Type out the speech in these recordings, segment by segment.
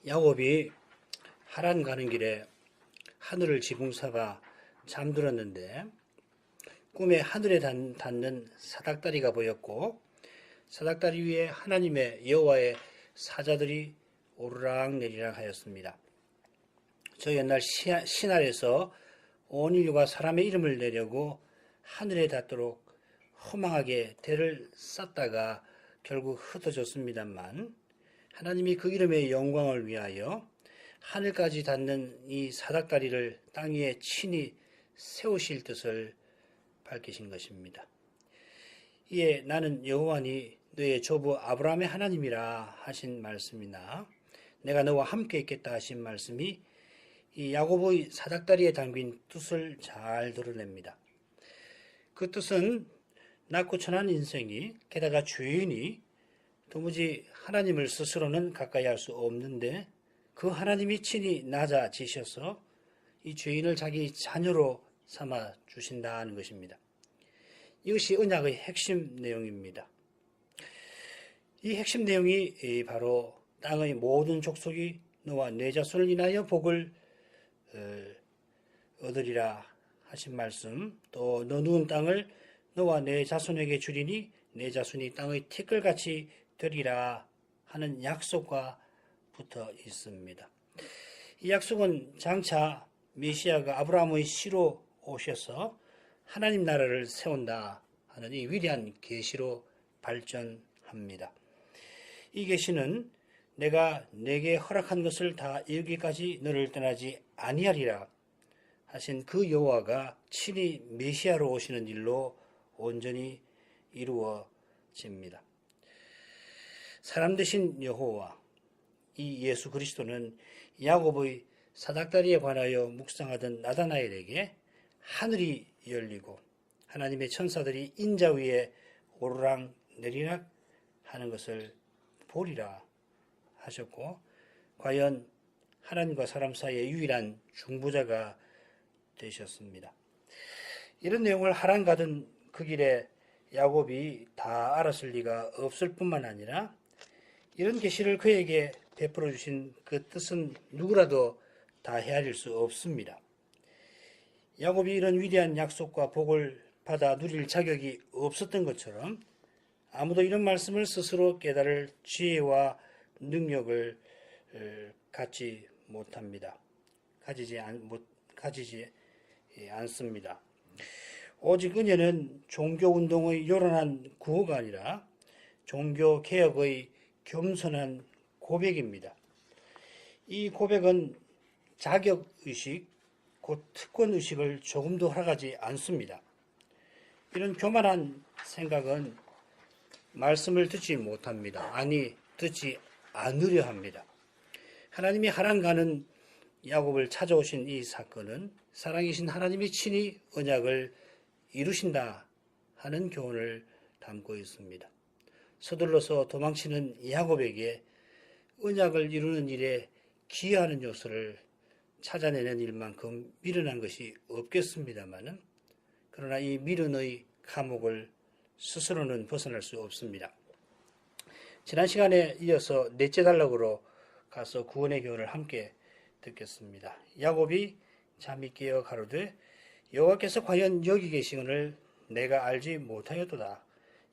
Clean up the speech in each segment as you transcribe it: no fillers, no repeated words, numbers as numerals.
야곱이 하란 가는 길에 하늘을 지붕 삼아 잠들었는데 꿈에 하늘에 닿는 사닥다리가 보였고 사닥다리 위에 하나님의 여호와의 사자들이 오르락내리락 하였습니다. 저 옛날 신할에서 온 인류가 사람의 이름을 내려고 하늘에 닿도록 허망하게 대를 쌓다가 결국 흩어졌습니다만 하나님이 그 이름의 영광을 위하여 하늘까지 닿는 이 사닥다리를 땅 위에 친히 세우실 뜻을 밝히신 것입니다. 이에 나는 여호와니 너의 조부 아브라함의 하나님이라 하신 말씀이나 내가 너와 함께 있겠다 하신 말씀이 이 야곱의 사닥다리에 담긴 뜻을 잘 드러냅니다. 그 뜻은 낮고 천한 인생이 게다가 죄인이 도무지 하나님을 스스로는 가까이 할 수 없는데 그 하나님이 친히 낮아지셔서 이 죄인을 자기 자녀로 삼아 주신다는 것입니다. 이것이 언약의 핵심 내용입니다. 이 핵심 내용이 바로 땅의 모든 족속이 너와 내 자손을 인하여 복을 얻으리라 하신 말씀, 또 너 누운 땅을 너와 내 자손에게 주리니 내 자손이 땅의 티끌같이 되리라 하는 약속과 붙어 있습니다. 이 약속은 장차 메시아가 아브라함의 씨로 오셔서 하나님 나라를 세운다 하는 이 위대한 계시로 발전합니다. 이 계시는 내가 내게 허락한 것을 다 이루기까지 너를 떠나지 아니하리라 하신 그 여호와가 친히 메시아로 오시는 일로 온전히 이루어집니다. 사람 되신 여호와 이 예수 그리스도는 야곱의 사닥다리에 관하여 묵상하던 나다나엘에게 하늘이 열리고 하나님의 천사들이 인자 위에 오르락 내리락 하는 것을 보리라 하셨고 과연 하나님과 사람 사이의 유일한 중보자가 되셨습니다. 이런 내용을 하란 가던 그 길에 야곱이 다 알았을 리가 없을 뿐만 아니라 이런 계시를 그에게 베풀어 주신 그 뜻은 누구라도 다 헤아릴 수 없습니다. 야곱이 이런 위대한 약속과 복을 받아 누릴 자격이 없었던 것처럼 아무도 이런 말씀을 스스로 깨달을 지혜와 능력을 갖지 못합니다. 가지지 않습니다. 오직 은혜는 종교운동의 요란한 구호가 아니라 종교개혁의 겸손한 고백입니다. 이 고백은 자격의식, 곧 특권의식을 조금도 허락하지 않습니다. 이런 교만한 생각은 말씀을 듣지 못합니다. 아니, 듣지 않으려 합니다. 하나님이 하란 가는 야곱을 찾아오신 이 사건은 사랑이신 하나님이 친히 언약을 이루신다 하는 교훈을 담고 있습니다. 서둘러서 도망치는 야곱에게 언약을 이루는 일에 기여하는 요소를 찾아내는 일만큼 미련한 것이 없겠습니다마는 그러나 이 미련의 감옥을 스스로는 벗어날 수 없습니다. 지난 시간에 이어서 넷째 단락으로 가서 구원의 교훈을 함께 듣겠습니다. 야곱이 잠이 깨어 가로되 여호와께서 과연 여기 계시거늘 내가 알지 못하였도다.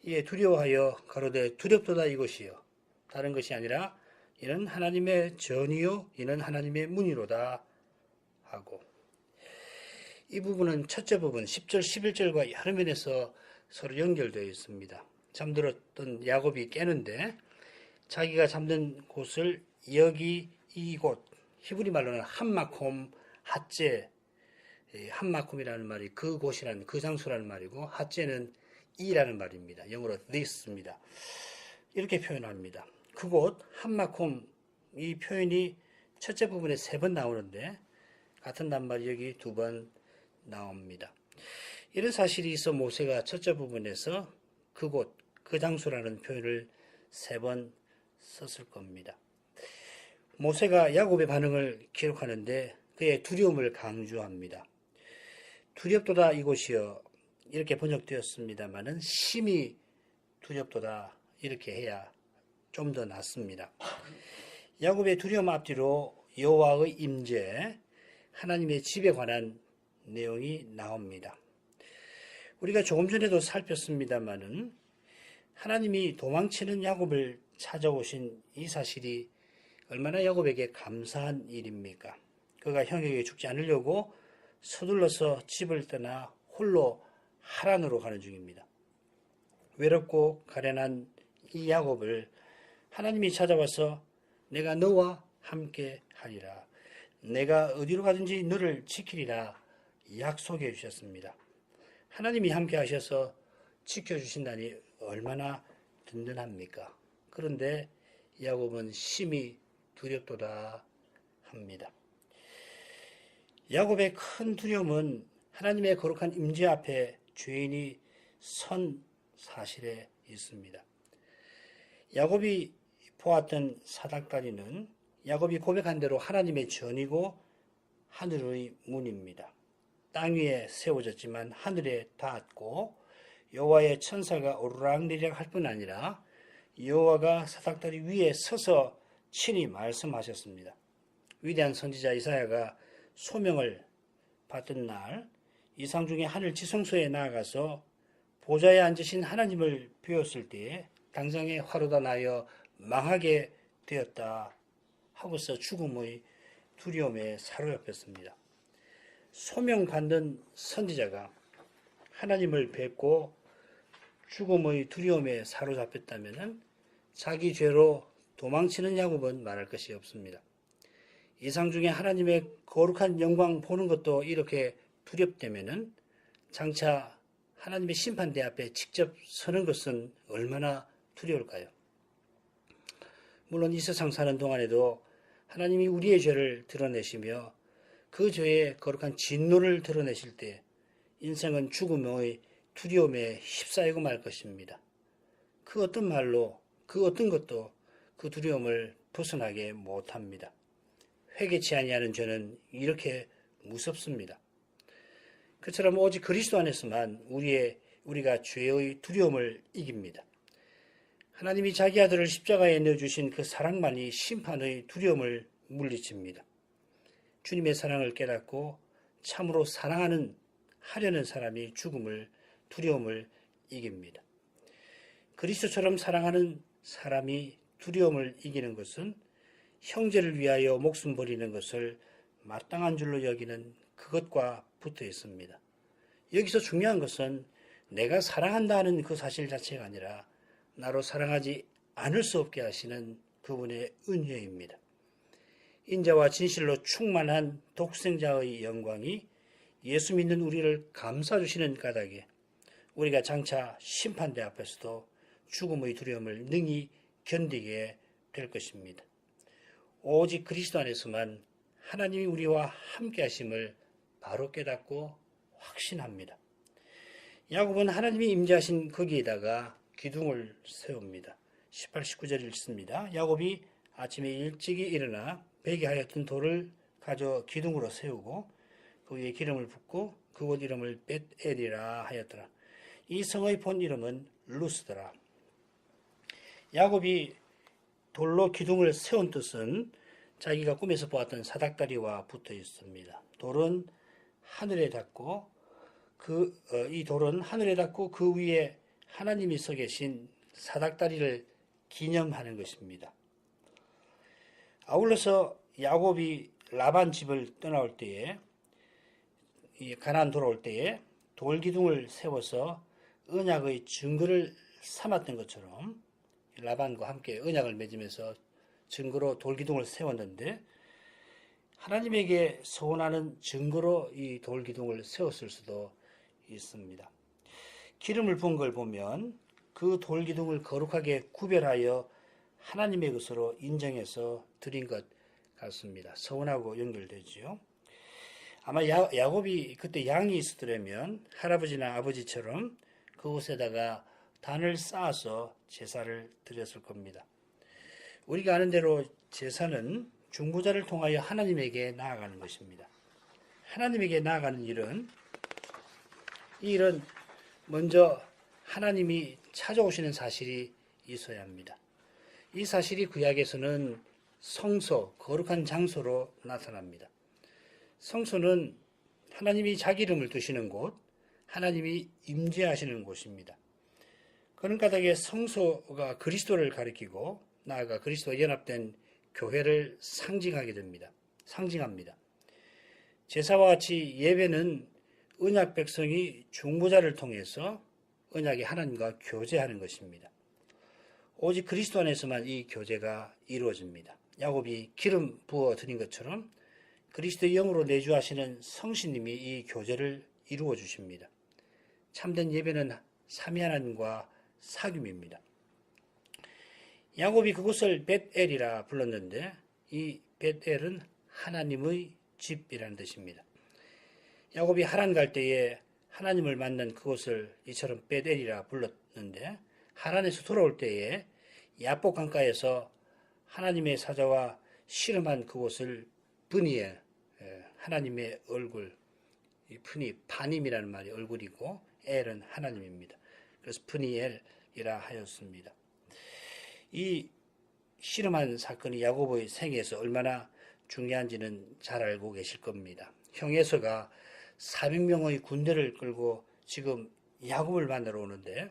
이에 두려워하여 가로되 두렵도다 이것이요 다른 것이 아니라 이는 하나님의 전이요 이는 하나님의 문이로다 하고 이 부분은 첫째 부분 10절 11절과 여러 면에서 서로 연결되어 있습니다. 잠들었던 야곱이 깨는데 자기가 잠든 곳을 여기 이곳 히브리 말로는 함마콤 핫제 함마콤이라는 말이 그 곳이라는 그 장소라는 말이고 핫제는 이라는 말입니다. 영어로 this입니다. 이렇게 표현합니다. 그곳 함마콤 이 표현이 첫째 부분에 3번 나오는데 같은 낱말이 여기 2번 나옵니다. 이런 사실이 있어 모세가 첫째 부분에서 그곳 그 장소라는 표현을 3번 썼을 겁니다. 모세가 야곱의 반응을 기록하는데 그의 두려움을 강조합니다. 두렵도다 이곳이여 이렇게 번역되었습니다마는 심히 두렵도다 이렇게 해야 좀 더 낫습니다. 야곱의 두려움 앞뒤로 여호와의 임재, 하나님의 집에 관한 내용이 나옵니다. 우리가 조금 전에도 살폈습니다마는 하나님이 도망치는 야곱을 찾아오신 이 사실이 얼마나 야곱에게 감사한 일입니까? 그가 형에게 죽지 않으려고 서둘러서 집을 떠나 홀로 하란으로 가는 중입니다. 외롭고 가련한 이 야곱을 하나님이 찾아와서 내가 너와 함께 하리라, 내가 어디로 가든지 너를 지키리라 약속해 주셨습니다. 하나님이 함께 하셔서 지켜주신다니 얼마나 든든합니까? 그런데 야곱은 심히 두렵도다 합니다. 야곱의 큰 두려움은 하나님의 거룩한 임재 앞에 죄인이 선 사실에 있습니다. 야곱이 보았던 사닥다리는 야곱이 고백한 대로 하나님의 전이고 하늘의 문입니다. 땅 위에 세워졌지만 하늘에 닿았고 여호와의 천사가 오르락내리락 할 뿐 아니라 여호와가 사닥다리 위에 서서 친히 말씀하셨습니다. 위대한 선지자 이사야가 소명을 받던 날 이상 중에 하늘 지성소에 나아가서 보좌에 앉으신 하나님을 배웠을 때에 당장에 화로가 나여 망하게 되었다 하고서 죽음의 두려움에 사로잡혔습니다. 소명받는 선지자가 하나님을 뵙고 죽음의 두려움에 사로잡혔다면 자기 죄로 도망치는 야곱은 말할 것이 없습니다. 이상 중에 하나님의 거룩한 영광 보는 것도 이렇게 두렵다면 장차 하나님의 심판대 앞에 직접 서는 것은 얼마나 두려울까요? 물론 이 세상 사는 동안에도 하나님이 우리의 죄를 드러내시며 그 죄의 거룩한 진노를 드러내실 때 인생은 죽음의 두려움에 휩싸이고 말 것입니다. 그 어떤 말로, 그 어떤 것도 그 두려움을 벗어나게 못합니다. 회개치 아니하는 죄는 이렇게 무섭습니다. 그처럼 오직 그리스도 안에서만 우리가 죄의 두려움을 이깁니다. 하나님이 자기 아들을 십자가에 내어주신 그 사랑만이 심판의 두려움을 물리칩니다. 주님의 사랑을 깨닫고 참으로 하려는 사람이 두려움을 이깁니다. 그리스도처럼 사랑하는 사람이 두려움을 이기는 것은 형제를 위하여 목숨 버리는 것을 마땅한 줄로 여기는 그것과 붙어 있습니다. 여기서 중요한 것은 내가 사랑한다는 그 사실 자체가 아니라 나로 사랑하지 않을 수 없게 하시는 그분의 은혜입니다. 인자와 진실로 충만한 독생자의 영광이 예수 믿는 우리를 감싸주시는 까닭에 우리가 장차 심판대 앞에서도 죽음의 두려움을 능히 견디게 될 것입니다. 오직 그리스도 안에서만 하나님이 우리와 함께 하심을 바로 깨닫고 확신합니다. 야곱은 하나님이 임재하신 거기에다가 기둥을 세웁니다. 18, 19절 읽습니다. 야곱이 아침에 일찍이 일어나 베개하였던 돌을 가져 기둥으로 세우고 그 위에 기름을 붓고 그곳 이름을 벳엘이라 하였더라. 이 성의 본 이름은 루스더라. 야곱이 돌로 기둥을 세운 뜻은 자기가 꿈에서 보았던 사닥다리와 붙어 있습니다. 돌은 하늘에 닿고 이 돌은 하늘에 닿고 그 위에 하나님이 서 계신 사닥다리를 기념하는 것입니다. 아울러서 야곱이 라반 집을 떠나올 때에 가나안 돌아올 때에 돌기둥을 세워서 언약의 증거를 삼았던 것처럼 라반과 함께 언약을 맺으면서 증거로 돌기둥을 세웠는데 하나님에게 서원하는 증거로 이 돌기둥을 세웠을 수도 있습니다. 기름을 부은 걸 보면 그 돌기둥을 거룩하게 구별하여 하나님의 것으로 인정해서 드린 것 같습니다. 서원하고 연결되지요. 아마 야곱이 그때 양이 있었더라면 할아버지나 아버지처럼 그곳에다가 단을 쌓아서 제사를 드렸을 겁니다. 우리가 아는 대로 제사는 중보자를 통하여 하나님에게 나아가는 것입니다. 하나님에게 나아가는 이 일은 먼저 하나님이 찾아오시는 사실이 있어야 합니다. 이 사실이 구약에서는 성소, 거룩한 장소로 나타납니다. 성소는 하나님이 자기 이름을 두시는 곳, 하나님이 임재하시는 곳입니다. 그런 까닭에 성소가 그리스도를 가리키고 나아가 그리스도와 연합된 교회를 상징합니다. 제사와 같이 예배는 언약 백성이 중보자를 통해서 언약의 하나님과 교제하는 것입니다. 오직 그리스도 안에서만 이 교제가 이루어집니다. 야곱이 기름 부어 드린 것처럼 그리스도의 영으로 내주하시는 성신님이 이 교제를 이루어 주십니다. 참된 예배는 삼위 하나님과 사귐입니다. 야곱이 그곳을 벳엘이라 불렀는데 이 벳엘은 하나님의 집이라는 뜻입니다. 야곱이 하란 갈 때에 하나님을 만난 그곳을 이처럼 벳엘이라 불렀는데 하란에서 돌아올 때에 야복 강가에서 하나님의 사자와 씨름한 그곳을 브니엘, 하나님의 얼굴, 이 푸니, 바님이라는 말이 얼굴이고 엘은 하나님입니다. 그래서 브니엘이라 하였습니다. 이 씨름한 사건이 야곱의 생애에서 얼마나 중요한지는 잘 알고 계실 겁니다. 형 에서가 400명의 군대를 끌고 지금 야곱을 만나러 오는데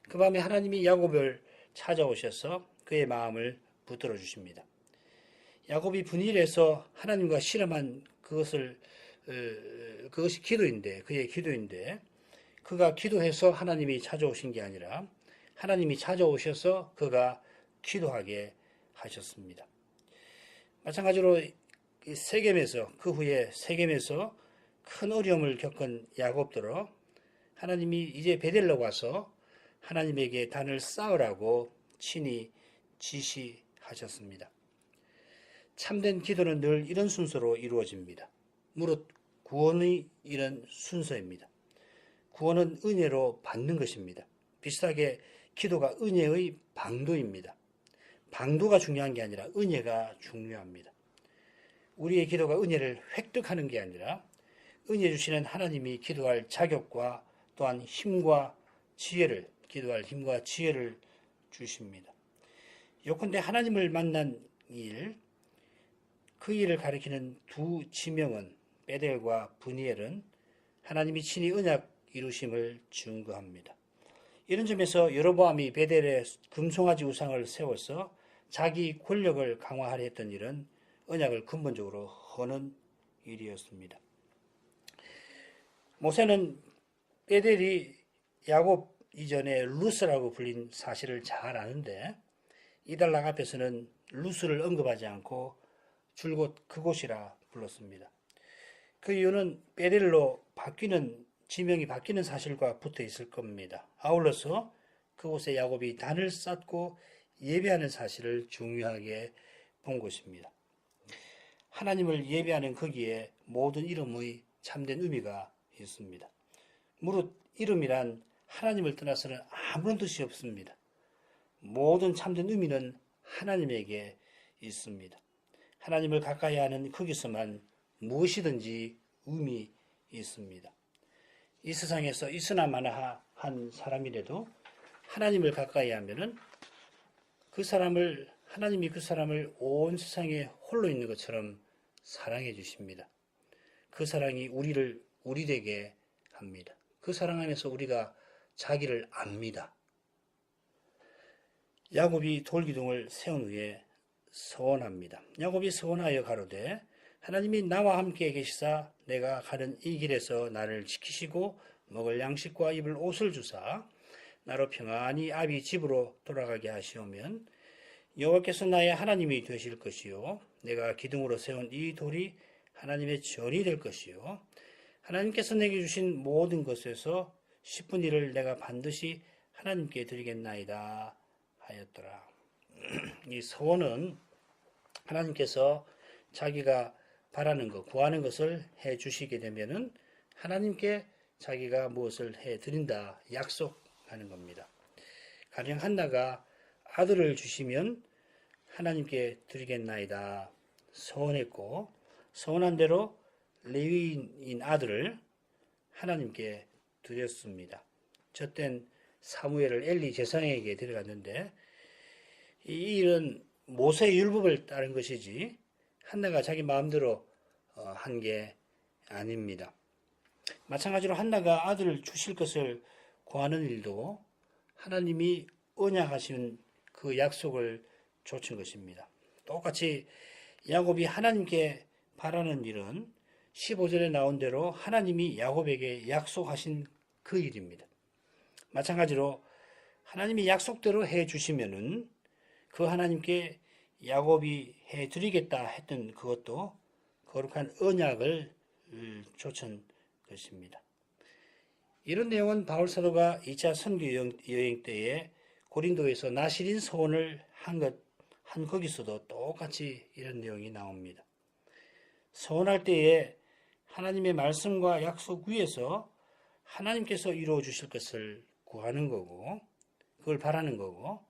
그 밤에 하나님이 야곱을 찾아오셔서 그의 마음을 붙들어 주십니다. 야곱이 분일해서 하나님과 씨름한 그것이 기도인데, 그의 기도인데, 그가 기도해서 하나님이 찾아오신 게 아니라 하나님이 찾아오셔서 그가 기도하게 하셨습니다. 마찬가지로 세겜에서, 그 후에 세겜에서 큰 어려움을 겪은 야곱들어 하나님이 이제 베델로 와서 하나님에게 단을 쌓으라고 친히 지시하셨습니다. 참된 기도는 늘 이런 순서로 이루어집니다. 무릇 구원의 이런 순서입니다. 구원은 은혜로 받는 것입니다. 비슷하게 기도가 은혜의 방도입니다. 방도가 중요한 게 아니라 은혜가 중요합니다. 우리의 기도가 은혜를 획득하는 게 아니라 은혜 주시는 하나님이 기도할 자격과 또한 힘과 지혜를, 기도할 힘과 지혜를 주십니다. 요컨대 하나님을 만난 일, 그 일을 가리키는 두 지명은 베델과 브니엘은 하나님이 친히 언약 이루심을 증거합니다. 이런 점에서 여로보암이 베델에 금송아지 우상을 세워서 자기 권력을 강화하려 했던 일은 언약을 근본적으로 허는 일이었습니다. 모세는 베델이 야곱 이전에 루스라고 불린 사실을 잘 아는데 이달락 앞에서는 루스를 언급하지 않고 줄곧 그곳이라 불렀습니다. 그 이유는 베델로 지명이 바뀌는 사실과 붙어 있을 겁니다. 아울러서 그곳에 야곱이 단을 쌓고 예배하는 사실을 중요하게 본 것입니다. 하나님을 예배하는 거기에 모든 이름의 참된 의미가 있습니다. 무릇 이름이란 하나님을 떠나서는 아무런 뜻이 없습니다. 모든 참된 의미는 하나님에게 있습니다. 하나님을 가까이 하는 거기서만 무엇이든지 의미 있습니다. 이 세상에서 있으나 마나 한 사람이라도 하나님을 가까이 하면은 하나님이 그 사람을 온 세상에 홀로 있는 것처럼 사랑해 주십니다. 그 사랑이 우리 되게 합니다. 그 사랑 안에서 우리가 자기를 압니다. 야곱이 돌기둥을 세운 후에 서원합니다. 야곱이 서원하여 가로되 하나님이 나와 함께 계시사 내가 가는 이 길에서 나를 지키시고 먹을 양식과 입을 옷을 주사 나로 평안히 아비 집으로 돌아가게 하시오면 여호와께서 나의 하나님이 되실 것이요 내가 기둥으로 세운 이 돌이 하나님의 절이 될 것이요 하나님께서 내게 주신 모든 것에서 10분 1을 내가 반드시 하나님께 드리겠나이다 하였더라. 이 서원은 하나님께서 자기가 바라는 것, 구하는 것을 해 주시게 되면은 하나님께 자기가 무엇을 해 드린다 약속하는 겁니다. 가령 한나가 아들을 주시면 하나님께 드리겠나이다 서원했고 서원한 대로 레위인인 아들을 하나님께 드렸습니다. 저땐 사무엘을 엘리 제사장에게 데려갔는데 이 일은 모세의 율법을 따른 것이지 한나가 자기 마음대로 한 게 아닙니다. 마찬가지로 한나가 아들을 주실 것을 구하는 일도 하나님이 언약하신 그 약속을 좇은 것입니다. 똑같이 야곱이 하나님께 바라는 일은 15절에 나온 대로 하나님이 야곱에게 약속하신 그 일입니다. 마찬가지로 하나님이 약속대로 해 주시면은 그 하나님께 야곱이 해 드리겠다 했던 그것도 거룩한 언약을 좇은 것입니다. 이런 내용은 바울 사도가 2차 선교 여행 때에 고린도에서 나시린 서원을 한 거기서도 똑같이 이런 내용이 나옵니다. 서원할 때에 하나님의 말씀과 약속 위에서 하나님께서 이루어 주실 것을 구하는 거고, 그걸 바라는 거고,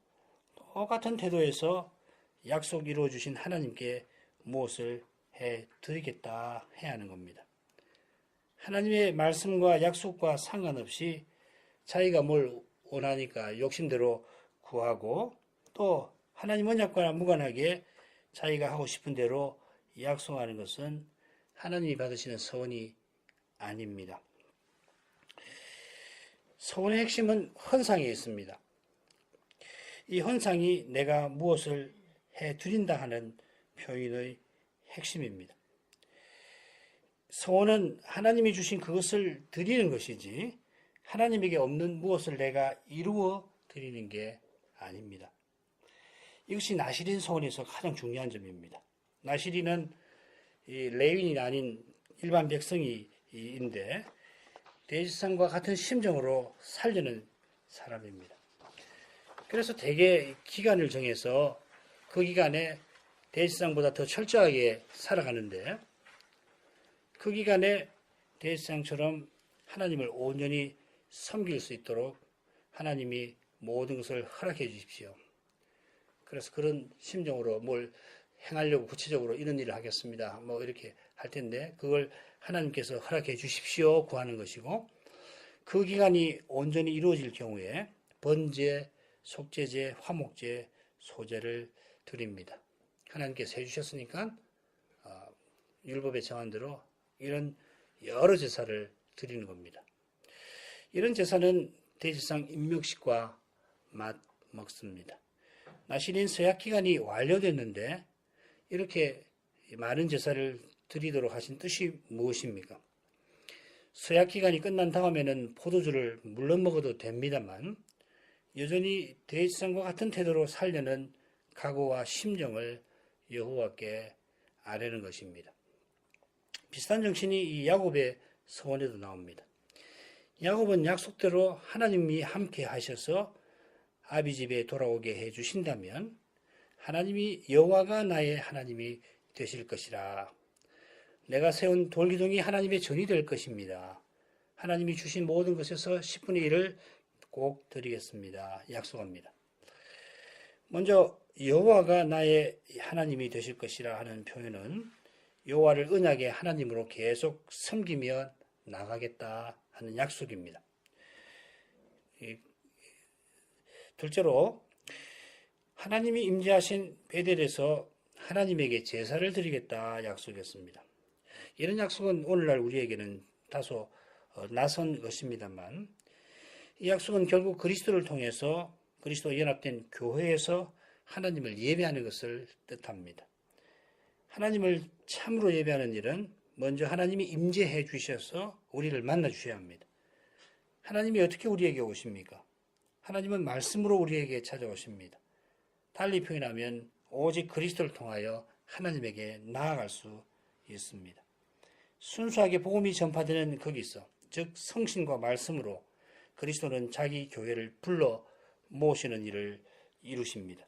똑같은 태도에서 약속 이루어 주신 하나님께 무엇을 해 드리겠다 해야 하는 겁니다. 하나님의 말씀과 약속과 상관없이 자기가 뭘 원하니까 욕심대로 구하고, 또 하나님 언약과 무관하게 자기가 하고 싶은 대로 약속하는 것은 하나님이 받으시는 서원이 아닙니다. 서원의 핵심은 헌상에 있습니다. 이 헌상이 내가 무엇을 해 드린다 하는 표현의 핵심입니다. 서원은 하나님이 주신 그것을 드리는 것이지 하나님에게 없는 무엇을 내가 이루어 드리는 게 아닙니다. 이것이 나시린 서원에서 가장 중요한 점입니다. 나시린은 레위인이 아닌 일반 백성인데 대지상과 같은 심정으로 살려는 사람입니다. 그래서 대개 기간을 정해서 그 기간에 대지상보다 더 철저하게 살아가는데, 그 기간에 대지상처럼 하나님을 온전히 섬길 수 있도록 하나님이 모든 것을 허락해 주십시오. 그래서 그런 심정으로 뭘 행하려고 구체적으로 이런 일을 하겠습니다, 뭐 이렇게 할 텐데, 그걸 하나님께서 허락해 주십시오 구하는 것이고, 그 기간이 온전히 이루어질 경우에 번제, 속죄제, 화목제, 소제를 드립니다. 하나님께서 해주셨으니까 율법에 정한 대로 이런 여러 제사를 드리는 겁니다. 이런 제사는 대지상 인묘식과 맞먹습니다. 나시린 서약 기간이 완료됐는데 이렇게 많은 제사를 드리도록 하신 뜻이 무엇입니까? 서약 기간이 끝난 다음에는 포도주를 물론 먹어도 됩니다만 여전히 대지상과 같은 태도로 살려는 각오와 심정을 여호와께 아뢰는 것입니다. 비슷한 정신이 이 야곱의 서원에도 나옵니다. 야곱은 약속대로 하나님이 함께 하셔서 아비 집에 돌아오게 해 주신다면 하나님이 여호와가 나의 하나님이 되실 것이라. 내가 세운 돌기둥이 하나님의 전이 될 것입니다. 하나님이 주신 모든 것에서 10분의 1을 꼭 드리겠습니다. 약속합니다. 먼저 여호와가 나의 하나님이 되실 것이라 하는 표현은 여호와를 언약의 하나님으로 계속 섬기며 나가겠다 하는 약속입니다. 둘째로 하나님이 임재하신 베델에서 하나님에게 제사를 드리겠다 약속했습니다. 이런 약속은 오늘날 우리에게는 다소 낯선 것입니다만, 이 약속은 결국 그리스도를 통해서 그리스도 연합된 교회에서 하나님을 예배하는 것을 뜻합니다. 하나님을 참으로 예배하는 일은 먼저 하나님이 임재해 주셔서 우리를 만나 주셔야 합니다. 하나님이 어떻게 우리에게 오십니까? 하나님은 말씀으로 우리에게 찾아오십니다. 달리 표현하면 오직 그리스도를 통하여 하나님에게 나아갈 수 있습니다. 순수하게 복음이 전파되는 거기서, 즉 성신과 말씀으로 그리스도는 자기 교회를 불러 모시는 일을 이루십니다.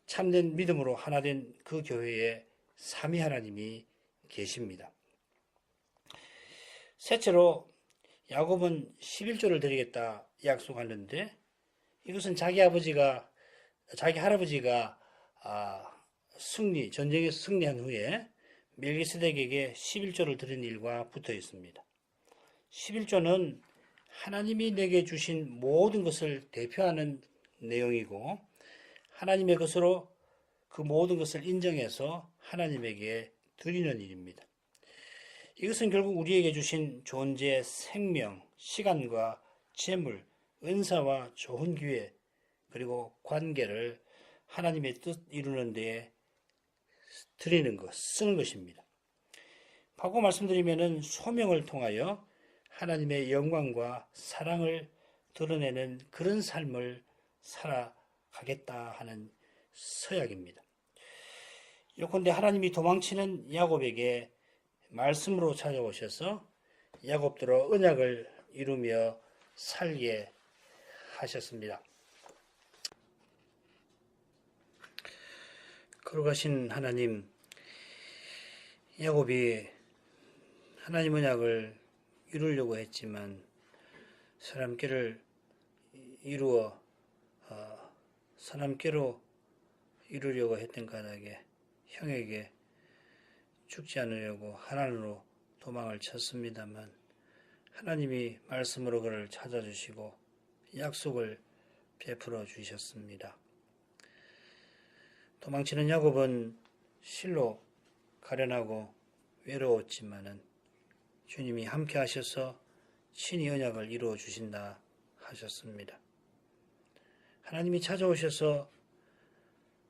참된 믿음으로 하나 된 그 교회에 삼위 하나님이 계십니다. 셋째로 야곱은 11조를 드리겠다 약속하는데, 이것은 자기 할아버지가 전쟁에서 승리한 후에 멜기세덱에게 11조를 드린 일과 붙어 있습니다. 11조는 하나님이 내게 주신 모든 것을 대표하는 내용이고, 하나님의 것으로 그 모든 것을 인정해서 하나님에게 드리는 일입니다. 이것은 결국 우리에게 주신 존재, 생명, 시간과 재물, 은사와 좋은 기회, 그리고 관계를 하나님의 뜻 이루는 데에 드리는 것, 쓰는 것입니다. 바꿔 말씀드리면은 소명을 통하여 하나님의 영광과 사랑을 드러내는 그런 삶을 살아가겠다 하는 서약입니다. 요컨대 하나님이 도망치는 야곱에게 말씀으로 찾아오셔서 야곱들로 언약을 이루며 살게 하셨습니다. 거룩하신 하나님, 야곱이 하나님 언약을 이루려고 했지만 사람께를 이루어 사람께로 이루려고 했던 까닭에 형에게 죽지 않으려고 하나님으로 도망을 쳤습니다만 하나님이 말씀으로 그를 찾아주시고 약속을 베풀어 주셨습니다. 도망치는 야곱은 실로 가련하고 외로웠지만은 주님이 함께 하셔서 친히 언약을 이루어 주신다 하셨습니다. 하나님이 찾아오셔서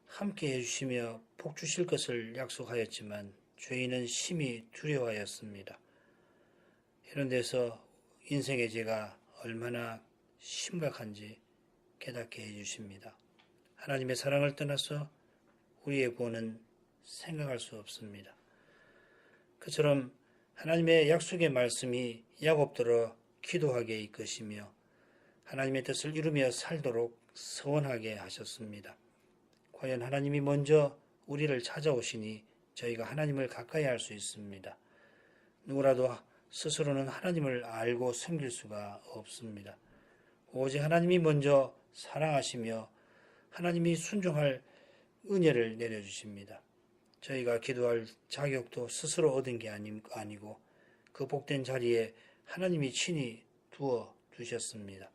함께 해주시며 복 주실 것을 약속하였지만 죄인은 심히 두려워하였습니다. 이런 데서 인생의 죄가 얼마나 심각한지 깨닫게 해주십니다. 하나님의 사랑을 떠나서 우리의 구원은 생각할 수 없습니다. 그처럼 하나님의 약속의 말씀이 야곱들어 기도하게 이끄시며 하나님의 뜻을 이루며 살도록 서원하게 하셨습니다. 과연 하나님이 먼저 우리를 찾아오시니 저희가 하나님을 가까이 할 수 있습니다. 누구라도 스스로는 하나님을 알고 섬길 수가 없습니다. 오직 하나님이 먼저 사랑하시며 하나님이 순종할 은혜를 내려주십니다. 저희가 기도할 자격도 스스로 얻은 게 아니고 그 복된 자리에 하나님이 친히 두어 두셨습니다.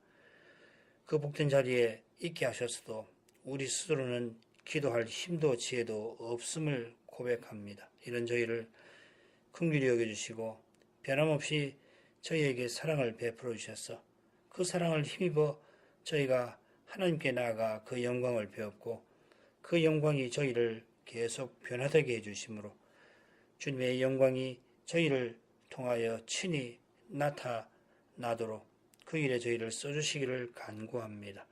그 복된 자리에 있게 하셨어도 우리 스스로는 기도할 힘도 지혜도 없음을 고백합니다. 이런 저희를 긍휼히 여겨주시고 변함없이 저희에게 사랑을 베풀어 주셔서 그 사랑을 힘입어 저희가 하나님께 나아가 그 영광을 배웠고 그 영광이 저희를 계속 변화되게 해주시므로 주님의 영광이 저희를 통하여 친히 나타나도록 그 일에 저희를 써주시기를 간구합니다.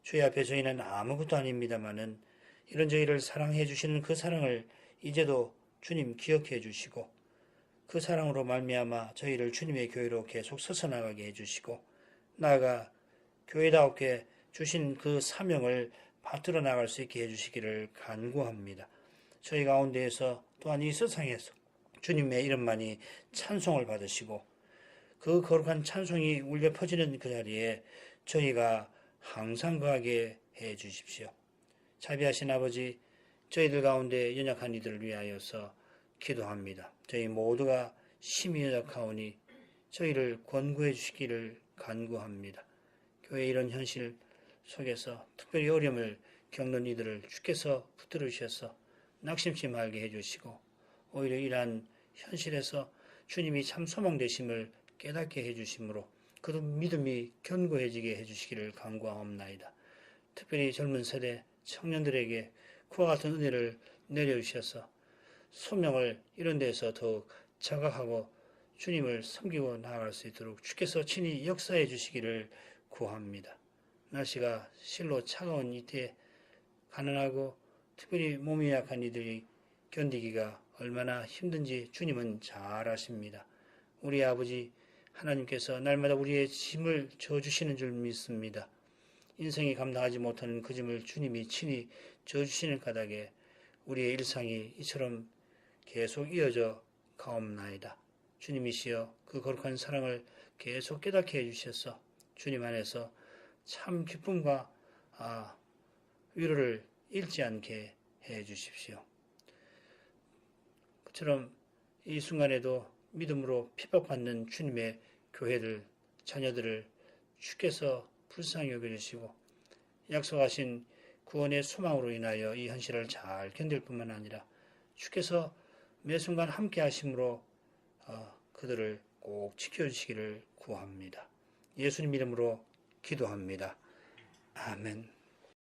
주의 앞에 저희는 아무것도 아닙니다마는 이런 저희를 사랑해 주시는 그 사랑을 이제도 주님 기억해 주시고 그 사랑으로 말미암아 저희를 주님의 교회로 계속 서서나가게 해주시고 나아가 교회다웠게 주신 그 사명을 받들어 나갈 수 있게 해주시기를 간구합니다. 저희 가운데에서 또한 이 세상에서 주님의 이름만이 찬송을 받으시고 그 거룩한 찬송이 울려 퍼지는 그 자리에 저희가 항상 거하게 해 주십시오. 자비하신 아버지, 저희들 가운데 연약한 이들을 위하여서 기도합니다. 저희 모두가 심히 연약하오니 저희를 권고해 주시기를 간구합니다. 교회 이런 현실 속에서 특별히 어려움을 겪는 이들을 주께서 붙들어 주셔서 낙심치 말게 해주시고 오히려 이러한 현실에서 주님이 참 소망 되심을 깨닫게 해주심으로 그 믿음이 견고해지게 해주시기를 간구하옵나이다. 특별히 젊은 세대 청년들에게 그와 같은 은혜를 내려주셔서 소명을 이런 데서 더욱 자각하고 주님을 섬기고 나아갈 수 있도록 주께서 친히 역사해 주시기를 구합니다. 날씨가 실로 차가운 이때 가난하고 특별히 몸이 약한 이들이 견디기가 얼마나 힘든지 주님은 잘 아십니다. 우리 아버지 하나님께서 날마다 우리의 짐을 져주시는 줄 믿습니다. 인생이 감당하지 못하는 그 짐을 주님이 친히 져주시는 까닭에 우리의 일상이 이처럼 계속 이어져 가옵나이다. 주님이시여 그 거룩한 사랑을 계속 깨닫게 해주셔서 주님 안에서 참 기쁨과 위로를 잃지 않게 해주십시오. 그처럼 이 순간에도 믿음으로 핍박받는 주님의 교회들, 자녀들을 주께서 불쌍히 여겨주시고 약속하신 구원의 소망으로 인하여 이 현실을 잘 견딜 뿐만 아니라 주께서 매 순간 함께 하심으로 그들을 꼭 지켜주시기를 구합니다. 예수님 이름으로 기도합니다. 아멘.